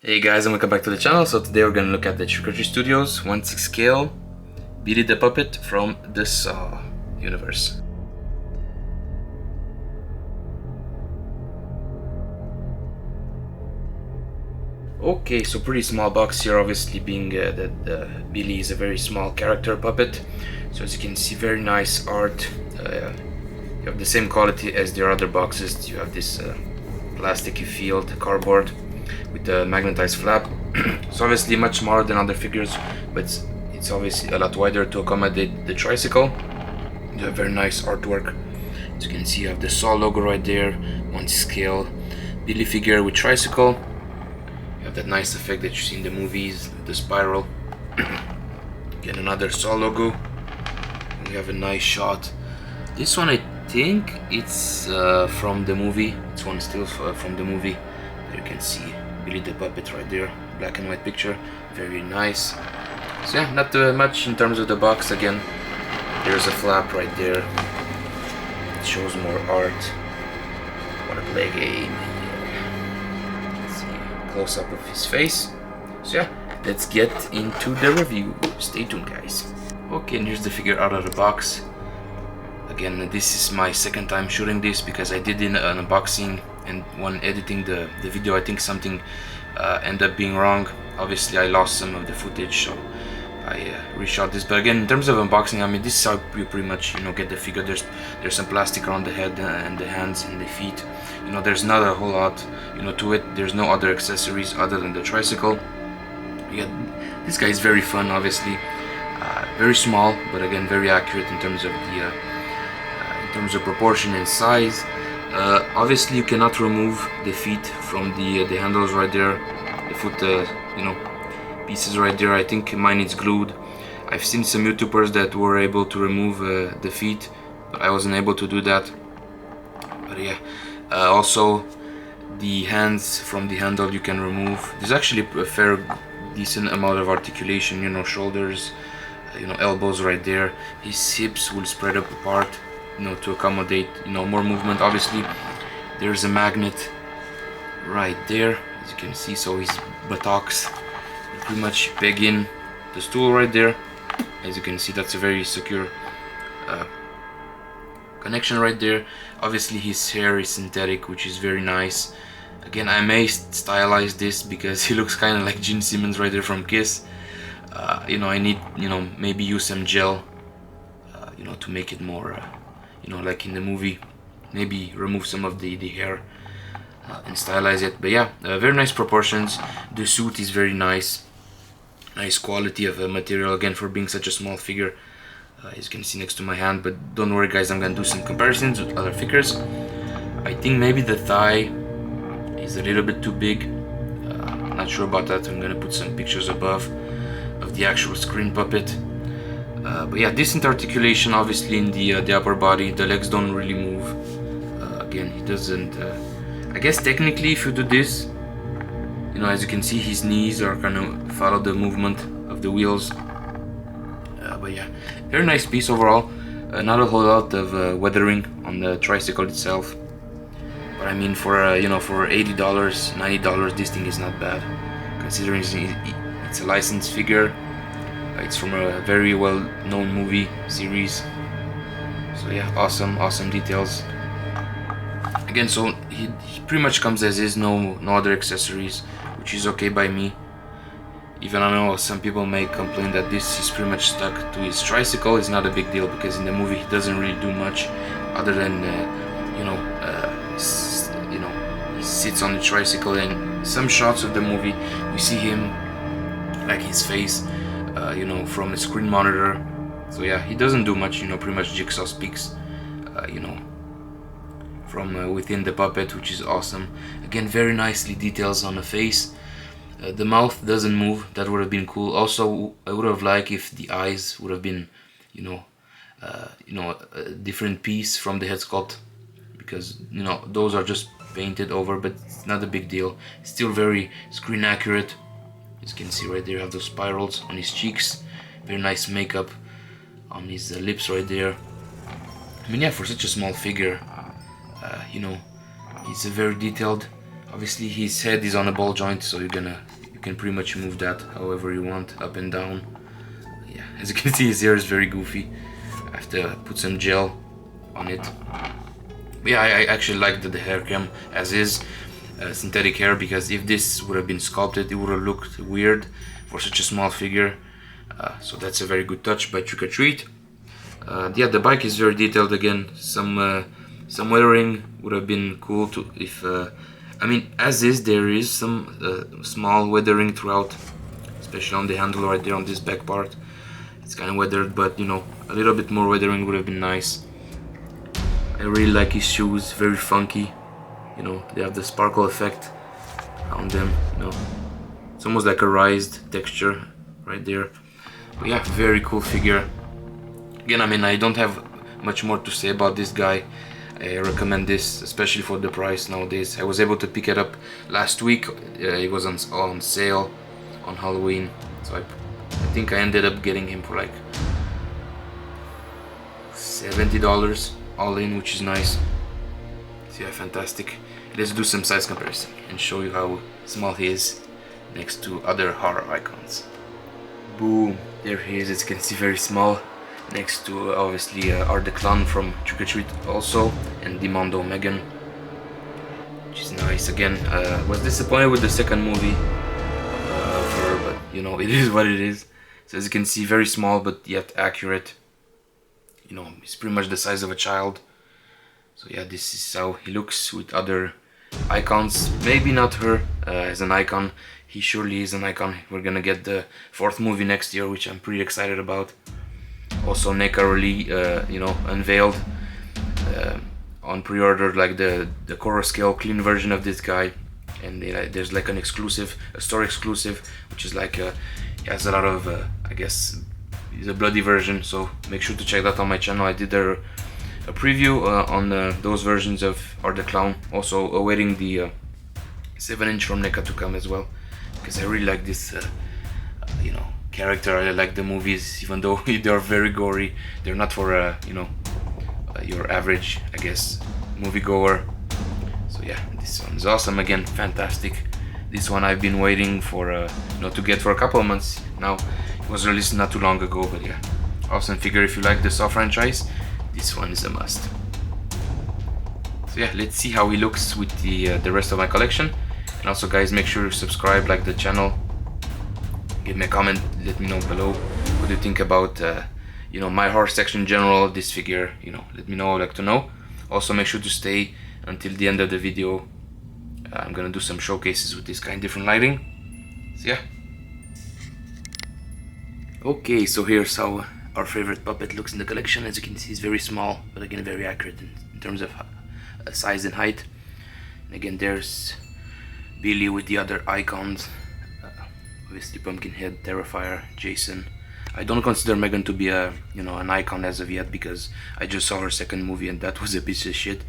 Hey guys, and welcome back to the channel. So today we're going to look at the Tricycle Studios 1/6 scale Billy the Puppet from the Saw universe. Okay, so pretty small box here, obviously being that Billy is a very small character puppet. So as you can see, very nice art. You have the same quality as their other boxes. You have this plasticky field cardboard with the magnetized flap. So obviously much smaller than other figures, but it's obviously a lot wider to accommodate the Tricycle. You have very nice artwork. As you can see, you have the Saw logo right there, 1/6 scale Billy figure with Tricycle. You have that nice effect that you see in the movies, the spiral. Again, another Saw logo. And we have a nice shot. This one, I think it's from the movie. It's one still from the movie. There you can see Billy the Puppet right there, black and white picture, very nice. So yeah, not much in terms of the box. Again, there's a flap right there. It shows more art. Wanna play a game? Yeah. Let's see, close up of his face. So yeah, let's get into the review. Stay tuned, guys. Okay, and here's the figure out of the box. Again, this is my second time shooting this because I did an unboxing, and when editing the video, I think something ended up being wrong. Obviously I lost some of the footage, so I reshot this. But again, in terms of unboxing, I mean, this is how you pretty much, get the figure. There's some plastic around the head and the hands and the feet. There's not a whole lot to it. There's no other accessories other than the Tricycle. Yeah, this guy is very fun, obviously. Very small, but again very accurate in terms of proportion and size. Obviously you cannot remove the feet from the handles right there, the foot pieces right there. I think mine is glued. I've seen some YouTubers that were able to remove the feet, but I wasn't able to do that. But yeah, also the hands from the handle you can remove. There's actually a fair decent amount of articulation, shoulders, elbows right there. His hips will spread up apart, to accommodate more movement. Obviously there's a magnet right there, as you can see, so his buttocks pretty much peg in the stool right there. As you can see, that's a very secure connection right there. Obviously his hair is synthetic, which is very nice. Again, I may stylize this because he looks kind of like Gene Simmons right there from Kiss. I need maybe use some gel to make it more like in the movie. Maybe remove some of the hair and stylize it. But yeah, very nice proportions. The suit is very nice quality of material, again, for being such a small figure, as you can see next to my hand. But don't worry, guys, I'm gonna do some comparisons with other figures. I think maybe the thigh is a little bit too big. Not sure about that. I'm gonna put some pictures above of the actual screen puppet. But yeah, decent articulation, obviously, in the upper body. The legs don't really move. Again, he doesn't. I guess technically, if you do this, as you can see, his knees are kind of follow the movement of the wheels. But yeah, very nice piece overall. Not a whole lot of weathering on the Tricycle itself. But I mean, for for $80, $90, this thing is not bad, considering it's a licensed figure. It's from a very well-known movie series. So yeah, awesome details. Again, so he pretty much comes as is, no other accessories, which is okay by me. Even I know some people may complain that this is pretty much stuck to his Tricycle. It's not a big deal because in the movie he doesn't really do much other than he sits on the Tricycle. And some shots of the movie we see him, like his face, from a screen monitor. So yeah, he doesn't do much, pretty much Jigsaw speaks, from within the puppet, which is awesome. Again, very nicely details on the face. The mouth doesn't move. That would have been cool. Also, I would have liked if the eyes would have been, a different piece from the head sculpt, because those are just painted over, but it's not a big deal. It's still very screen accurate. As you can see right there, you have those spirals on his cheeks. Very nice makeup on his lips right there. I mean, yeah, for such a small figure, he's a very detailed. Obviously his head is on a ball joint, so you can pretty much move that however you want, up and down. Yeah, as you can see, his hair is very goofy. I have to put some gel on it. But yeah, I actually like the hair cam as is, synthetic hair, because if this would have been sculpted, it would have looked weird for such a small figure. So that's a very good touch by Trick or Treat. Yeah, the bike is very detailed again. Some weathering would have been cool to if. I mean, as is, there is some small weathering throughout, especially on the handle right there on this back part. It's kind of weathered, but you know, a little bit more weathering would have been nice. I really like his shoes, very funky. You know, they have the sparkle effect on them. You know, it's almost like a raised texture right there. But yeah, very cool figure. Again, I mean, I don't have much more to say about this guy. I recommend this, especially for the price nowadays. I was able to pick it up last week. It was on sale on Halloween, so I think I ended up getting him for like $70 all in, which is nice. So yeah, fantastic. Let's do some size comparison and show you how small he is next to other horror icons. Boom, there he is. As you can see, very small next to obviously Art the Clown from Trick or Treat also, and Dimondo Megan, which is nice. Again, was disappointed with the second movie of her, but you know, it is what it is. So as you can see, very small but yet accurate. You know, he's pretty much the size of a child. So yeah, this is how he looks with other icons. Maybe not her as an icon. He surely is an icon. We're gonna get the 4th movie next year, which I'm pretty excited about. Also, NECA really, you know, unveiled on pre-order like the Coro scale clean version of this guy, and there's like an exclusive, a store exclusive, which is like it has a lot of I guess it's a bloody version. So make sure to check that on my channel. I did a preview on those versions of Art the Clown. Also awaiting the 7-inch from NECA to come as well, because I really like this you know, character. I like the movies, even though they are very gory. They're not for you know, your average, I guess, moviegoer. So yeah, this one is awesome. Again, fantastic. This one I've been waiting for you know, to get for a couple of months now. It was released not too long ago, but yeah, awesome figure. If you like the Saw franchise, this one is a must. So yeah, let's see how he looks with the rest of my collection. And also, guys, make sure to subscribe, like the channel, give me a comment, let me know below what you think about you know, my horror section in general, this figure. You know, let me know. I'd like to know. Also, make sure to stay until the end of the video. I'm gonna do some showcases with this guy in different lighting. So yeah. Okay, so here's how our favorite puppet looks in the collection. As you can see, it's very small, but again, very accurate in terms of size and height. And again, there's Billy with the other icons. Obviously, Pumpkinhead, Terrifier, Jason. I don't consider Megan to be a, you know, an icon as of yet, because I just saw her second movie and that was a piece of shit.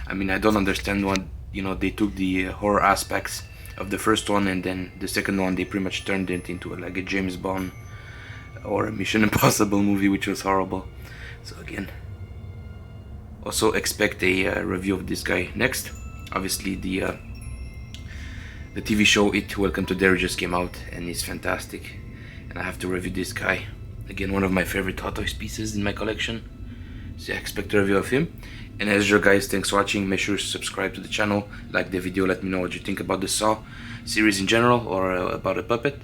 I mean, I don't understand what, you know, they took the horror aspects of the first one, and then the second one they pretty much turned it into like a James Bond or a Mission Impossible movie, which was horrible. So again, also expect a review of this guy next. Obviously, the TV show It, Welcome to Derry just came out and it's fantastic, and I have to review this guy. Again, one of my favorite Hot Toys pieces in my collection. So yeah, expect a review of him. And as usual, guys, thanks for watching. Make sure to subscribe to the channel, like the video, let me know what you think about the Saw series in general, or about a puppet,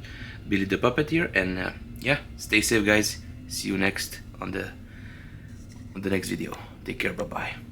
Billy the Puppeteer. And yeah, stay safe, guys. See you next on the next video. Take care, bye bye.